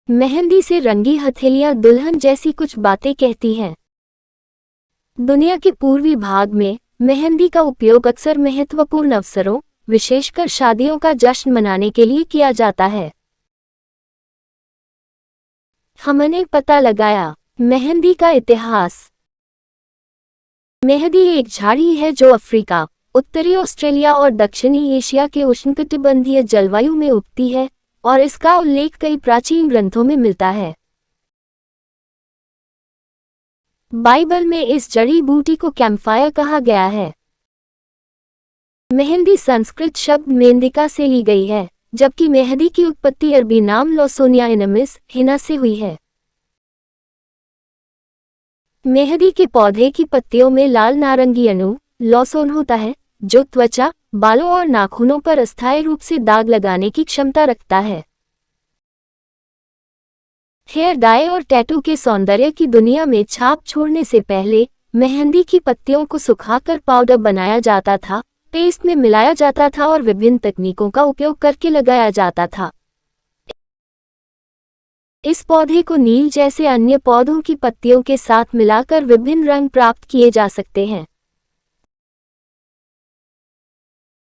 मेहंदी से रंगी हथेलियां दुल्हन जैसी कुछ बातें कहती हैं। दुनिया के पूर्वी भाग में मेहंदी का उपयोग अक्सर महत्वपूर्ण अवसरों, विशेषकर शादियों का जश्न मनाने के लिए किया जाता है। हमने पता लगाया मेहंदी का इतिहास। मेहंदी एक झाड़ी है जो अफ्रीका, उत्तरी ऑस्ट्रेलिया और दक्षिणी एशिया के उष्णकटिबंधीय जलवायु में उगती है और इसका उल्लेख कई प्राचीन ग्रंथों में मिलता है। बाइबल में इस जड़ी बूटी को कैम्फायर कहा गया है। मेहंदी संस्कृत शब्द मेहंदिका से ली गई है, जबकि मेहंदी की उत्पत्ति अरबी नाम लॉसोनिया इनमिस हिना से हुई है। मेहंदी के पौधे की पत्तियों में लाल नारंगी अणु लॉसोन होता है, जो त्वचा, बालों और नाखूनों पर अस्थायी रूप से दाग लगाने की क्षमता रखता है। हेयर डाई और टैटू के सौंदर्य की दुनिया में छाप छोड़ने से पहले मेहंदी की पत्तियों को सुखाकर पाउडर बनाया जाता था, पेस्ट में मिलाया जाता था और विभिन्न तकनीकों का उपयोग करके लगाया जाता था। इस पौधे को नील जैसे अन्य पौधों की पत्तियों के साथ मिलाकर विभिन्न रंग प्राप्त किए जा सकते हैं।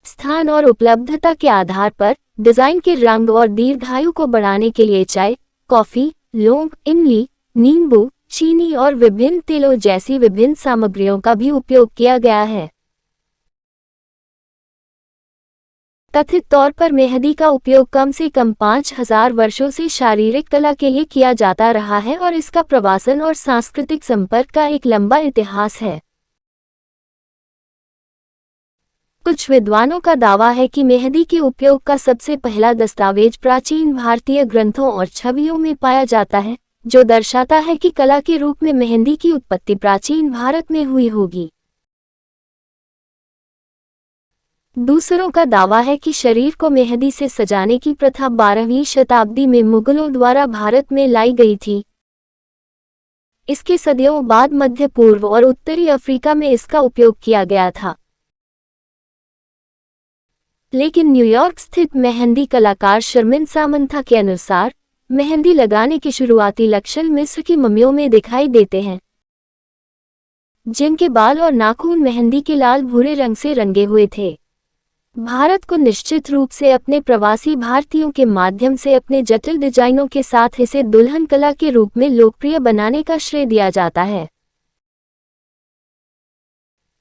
स्थान और उपलब्धता के आधार पर डिजाइन के रंग और दीर्घायु को बढ़ाने के लिए चाय, कॉफी, लौंग, इमली, नींबू, चीनी और विभिन्न तेलों जैसी विभिन्न सामग्रियों का भी उपयोग किया गया है। कथित तौर पर मेहंदी का उपयोग कम से कम 5000 वर्षों से शारीरिक कला के लिए किया जाता रहा है और इसका प्रवासन और सांस्कृतिक संपर्क का एक लंबा इतिहास है। कुछ विद्वानों का दावा है कि मेहंदी के उपयोग का सबसे पहला दस्तावेज प्राचीन भारतीय ग्रंथों और छवियों में पाया जाता है, जो दर्शाता है कि कला के रूप में मेहंदी की उत्पत्ति प्राचीन भारत में हुई होगी। दूसरों का दावा है कि शरीर को मेहंदी से सजाने की प्रथा 12वीं शताब्दी में मुगलों द्वारा भारत में लाई गई थी। इसके सदियों बाद मध्य पूर्व और उत्तरी अफ्रीका में इसका उपयोग किया गया था। लेकिन न्यूयॉर्क स्थित मेहंदी कलाकार शर्मिन सामंथा के अनुसार मेहंदी लगाने के शुरुआती लक्षण मिस्र की मम्मियों में दिखाई देते हैं, जिनके बाल और नाखून मेहंदी के लाल भूरे रंग से रंगे हुए थे। भारत को निश्चित रूप से अपने प्रवासी भारतीयों के माध्यम से अपने जटिल डिजाइनों के साथ इसे दुल्हन कला के रूप में लोकप्रिय बनाने का श्रेय दिया जाता है।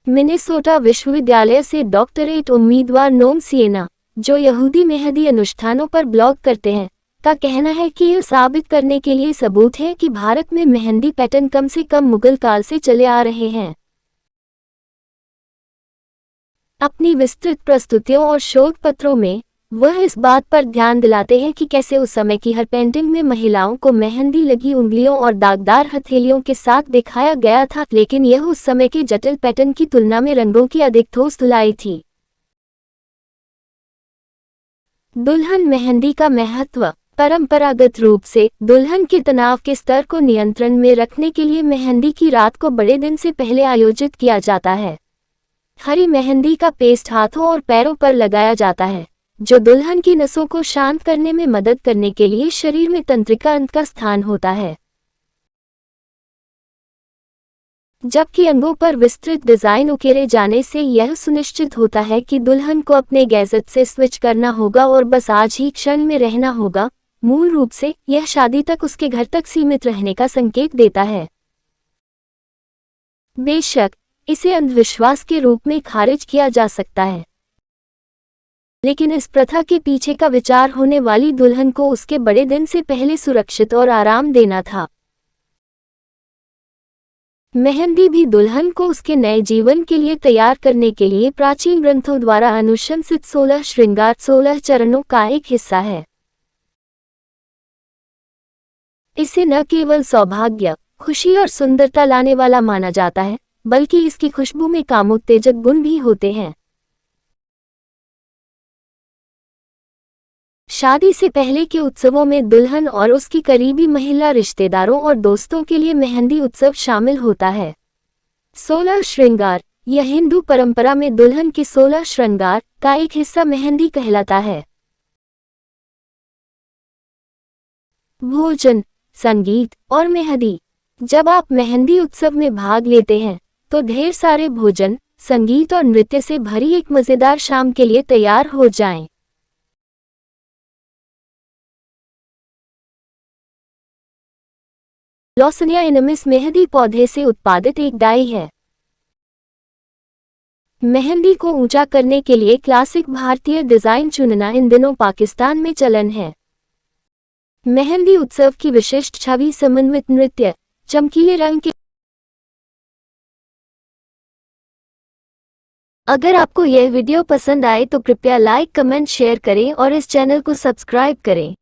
मिनेसोटा विश्वविद्यालय से डॉक्टरेट उम्मीदवार नोम सिएना, जो यहूदी मेहंदी अनुष्ठानों पर ब्लॉग करते हैं, का कहना है कि यह साबित करने के लिए सबूत है कि भारत में मेहंदी पैटर्न कम से कम मुगल काल से चले आ रहे हैं। अपनी विस्तृत प्रस्तुतियों और शोध पत्रों में वह इस बात पर ध्यान दिलाते हैं कि कैसे उस समय की हर पेंटिंग में महिलाओं को मेहंदी लगी उंगलियों और दागदार हथेलियों के साथ दिखाया गया था, लेकिन यह उस समय के जटिल पैटर्न की तुलना में रंगों की अधिक ठोस धुलाई थी। दुल्हन मेहंदी का महत्व। परंपरागत रूप से दुल्हन के तनाव के स्तर को नियंत्रण में रखने के लिए मेहंदी की रात को बड़े दिन से पहले आयोजित किया जाता है। हरी मेहंदी का पेस्ट हाथों और पैरों पर लगाया जाता है, जो दुल्हन की नसों को शांत करने में मदद करने के लिए शरीर में तंत्रिका अंत का स्थान होता है। जबकि अंगों पर विस्तृत डिजाइन उकेरे जाने से यह सुनिश्चित होता है कि दुल्हन को अपने गैजेट से स्विच करना होगा और बस आज ही क्षण में रहना होगा। मूल रूप से यह शादी तक उसके घर तक सीमित रहने का संकेत देता है। बेशक इसे अंधविश्वास के रूप में खारिज किया जा सकता है, लेकिन इस प्रथा के पीछे का विचार होने वाली दुल्हन को उसके बड़े दिन से पहले सुरक्षित और आराम देना था। मेहंदी भी दुल्हन को उसके नए जीवन के लिए तैयार करने के लिए प्राचीन ग्रंथों द्वारा अनुशंसित 16 श्रृंगार 16 चरणों का एक हिस्सा है। इसे न केवल सौभाग्य, खुशी और सुंदरता लाने वाला माना जाता है, बल्कि इसकी खुशबू में कामोत्तेजक गुण भी होते हैं। शादी से पहले के उत्सवों में दुल्हन और उसकी करीबी महिला रिश्तेदारों और दोस्तों के लिए मेहंदी उत्सव शामिल होता है। 16 श्रृंगार। यह हिंदू परंपरा में दुल्हन के 16 श्रृंगार का एक हिस्सा मेहंदी कहलाता है। भोजन, संगीत और मेहंदी। जब आप मेहंदी उत्सव में भाग लेते हैं तो ढेर सारे भोजन, संगीत और नृत्य से भरी एक मजेदार शाम के लिए तैयार हो जाएं। लॉसनिया इनमिस मेहंदी पौधे से उत्पादित एक डाई है। मेहंदी को ऊंचा करने के लिए क्लासिक भारतीय डिजाइन चुनना इन दिनों पाकिस्तान में चलन है। मेहंदी उत्सव की विशिष्ट छवि समन्वित नृत्य, चमकीले रंग के। अगर आपको यह वीडियो पसंद आए तो कृपया लाइक, कमेंट, शेयर करें और इस चैनल को सब्सक्राइब करें।